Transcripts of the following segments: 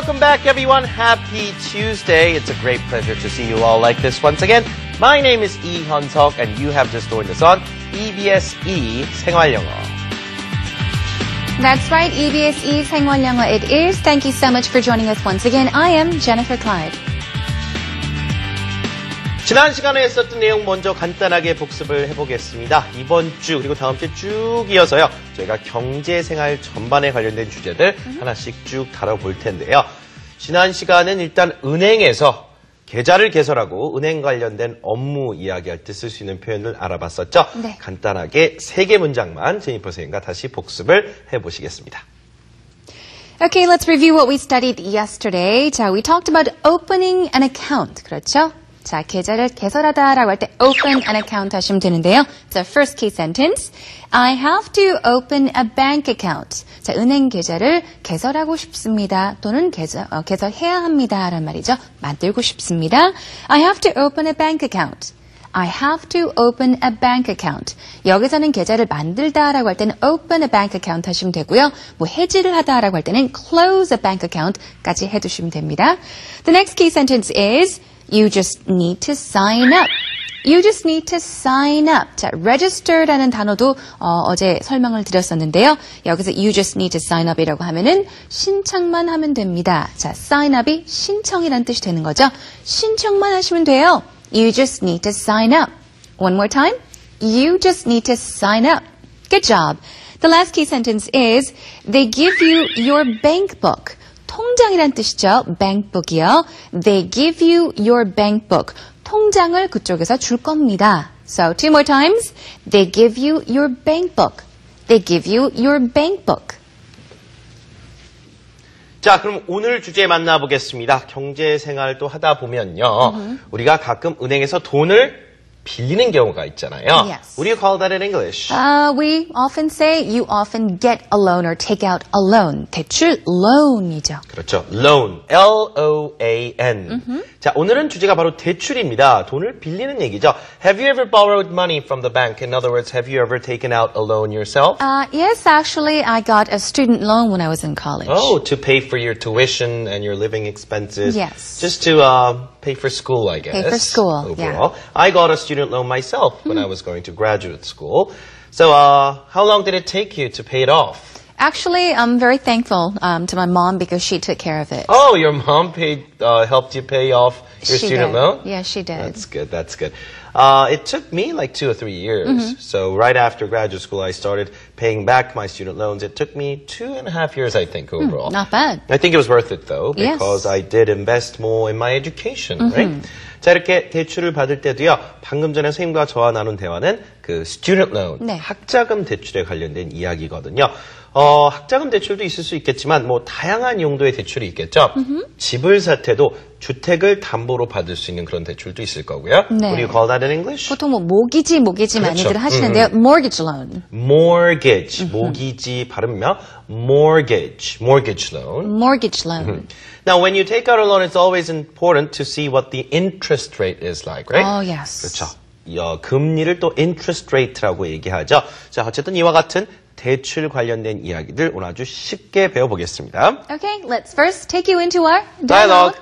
Welcome back, everyone. Happy Tuesday. It's a great pleasure to see you all like this once again. My name is Lee Hyun-seok, and you have just joined us on EBS E 생활영어. That's right, EBS E 생활영어 it is. Thank you so much for joining us once again. I am Jennifer Clyde. 지난 시간에 했었던 내용 먼저 간단하게 복습을 해보겠습니다. 이번 주 그리고 다음 주에 쭉 이어서요. 저희가 경제생활 전반에 관련된 주제들 하나씩 쭉 다뤄볼 텐데요. 지난 시간은 일단 은행에서 계좌를 개설하고 은행 관련된 업무 이야기할 때 쓸 수 있는 표현을 알아봤었죠. 네. 간단하게 3개 문장만 제니퍼 선생님과 다시 복습을 해보시겠습니다. Okay, let's review what we studied yesterday. 자, we talked about opening an account. 그렇죠? 자, 계좌를 개설하다라고 할 때 open an account 하시면 되는데요. So, first key sentence. I have to open a bank account. 자, 은행 계좌를 개설하고 싶습니다. 또는 개설해야 합니다. 라는 말이죠. 만들고 싶습니다. I have to open a bank account. I have to open a bank account. 여기서는 계좌를 만들다라고 할 때는 open a bank account 하시면 되고요. 뭐 해지를 하다라고 할 때는 close a bank account까지 해두시면 됩니다. The next key sentence is You just need to sign up. You just need to sign up. 자, register라는 단어도 어제 설명을 드렸었는데요. 여기서 you just need to sign up이라고 하면은 신청만 하면 됩니다. 자, sign up이 신청이라는 뜻이 되는 거죠. 신청만 하시면 돼요. You just need to sign up. One more time. You just need to sign up. Good job. The last key sentence is they give you your bank book. 통장이란 뜻이죠. bankbook이요. They give you your bank book. 통장을 그쪽에서 줄 겁니다. So, two more times. They give you your bank book. They give you your bank book. 자, 그럼 오늘 주제 만나보겠습니다. 경제생활도 하다 보면요. 우리가 가끔 은행에서 돈을 빌리는 경우가 있잖아요. Yes. What do you call that in English? We often say you often get a loan or take out a loan. 대출 loan이죠. 그렇죠. loan, L-O-A-N. 자, 오늘은 주제가 바로 대출입니다. 돈을 빌리는 얘기죠. Have you ever borrowed money from the bank? In other words, have you ever taken out a loan yourself? Yes, actually, I got a student loan when I was in college. Oh, to pay for your tuition and your living expenses. Yes. Just to pay for school, I guess. Pay for school, overall. Yeah. I got a student loan myself when I was going to graduate school. So, how long did it take you to pay it off? Actually, I'm very thankful to my mom because she took care of it. Oh, your mom helped you pay off your She student did. loan? Yeah, she did. That's good, that's good. It took me like 2 or 3 years. So right after graduate school, I started paying back my student loans. It took me 2.5 years, I think, overall. Not bad. I think it was worth it, though, Yes. because I did invest more in my education, right? 자, 이렇게 대출을 받을 때도요, 방금 전에 선생님과 저와 나눈 대화는 그 student loan, 네. 학자금 대출에 관련된 이야기거든요. 학자금 대출도 있을 수 있겠지만, 뭐, 다양한 용도의 대출이 있겠죠? 집을 살 때도 주택을 담보로 받을 수 있는 그런 대출도 있을 거고요. 네. What do you call that in English? 보통 뭐 모기지 그렇죠. 많이들 하시는데요. Mortgage loan. Mortgage, 모기지 발음이며 mortgage loan. Mortgage loan. Now, when you take out a loan, it's always important to see what the interest rate is like, right? Oh, yes. 그렇죠. 금리를 또 interest rate라고 얘기하죠. 자, 어쨌든 이와 같은 대출 관련된 이야기들 오늘 아주 쉽게 배워보겠습니다. Okay, let's first take you into our Dialogue.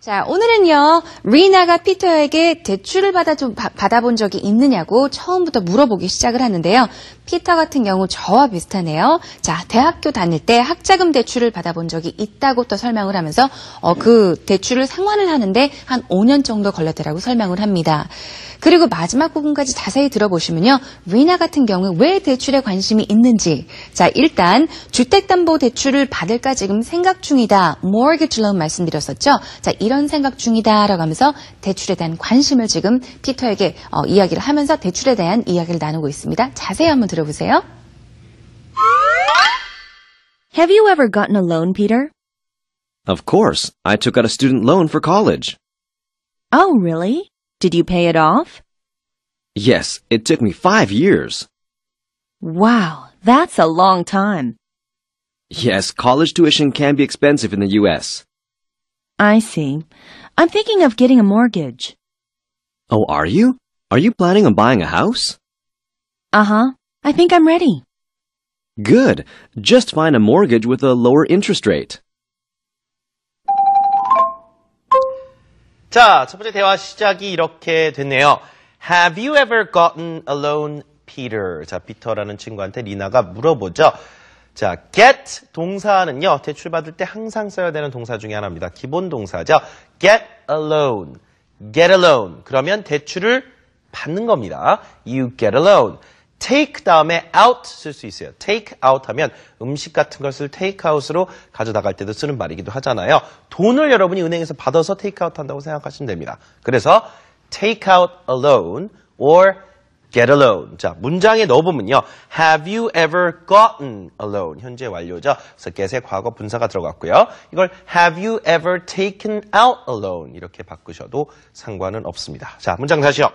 자, 오늘은요, 리나가 피터에게 대출을 받아본 적이 있느냐고 처음부터 물어보기 시작을 하는데요. 피터 같은 경우 저와 비슷하네요. 자, 대학교 다닐 때 학자금 대출을 받아본 적이 있다고 또 설명을 하면서 그 대출을 상환을 하는데 한 5년 정도 걸렸다라고 설명을 합니다. 그리고 마지막 부분까지 자세히 들어보시면요. 리나 같은 경우 왜 대출에 관심이 있는지. 자, 일단 주택담보대출을 받을까 지금 생각 중이다. mortgage loan 말씀드렸었죠. 자, 이런 생각 중이다라고 하면서 대출에 대한 관심을 지금 피터에게 이야기를 하면서 대출에 대한 이야기를 나누고 있습니다. 자세히 한번 들어보세요. Have you ever gotten a loan, Peter? Of course. I took out a student loan for college. Oh, really? Did you pay it off? Yes, it took me 5 years. Wow, that's a long time. Yes, college tuition can be expensive in the U.S. I see. I'm thinking of getting a mortgage. Oh, are you? Are you planning on buying a house? Uh-huh. I think I'm ready. Good. Just find a mortgage with a lower interest rate. 자, 첫 번째 대화 시작이 이렇게 됐네요. Have you ever gotten a loan, Peter? 자, 피터라는 친구한테 리나가 물어보죠. 자, get 동사는요, 대출받을 때 항상 써야 되는 동사 중에 하나입니다. 기본 동사죠. Get a loan. Get a loan. 그러면 대출을 받는 겁니다. You get a loan. take 다음에 out 쓸 수 있어요. take out 하면 음식 같은 것을 take out으로 가져나갈 때도 쓰는 말이기도 하잖아요. 돈을 여러분이 은행에서 받아서 take out 한다고 생각하시면 됩니다. 그래서 take out a loan or get a loan. 자, 문장에 넣어보면요. Have you ever gotten a loan? 현재 완료죠. 그래서 get의 과거 분사가 들어갔고요. 이걸 have you ever taken out a loan? 이렇게 바꾸셔도 상관은 없습니다. 자, 문장 다시요.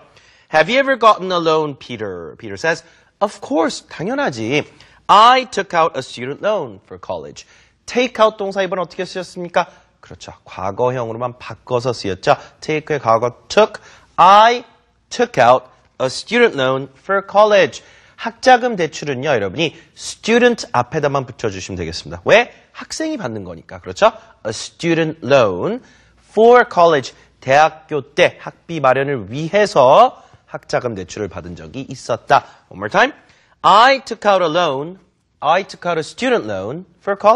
Have you ever gotten a loan, Peter? Peter says, of course, 당연하지. I took out a student loan for college. take out 동사 이번 어떻게 쓰셨습니까? 그렇죠. 과거형으로만 바꿔서 쓰였죠. take의 과거 took. I took out a student loan for college. 학자금 대출은요, 여러분이 student 앞에다만 붙여주시면 되겠습니다. 왜? 학생이 받는 거니까. 그렇죠? A student loan for college. 대학교 때 학비 마련을 위해서 학자금 대출을 받은 적이 있었다. One more time. I took out a student loan for college.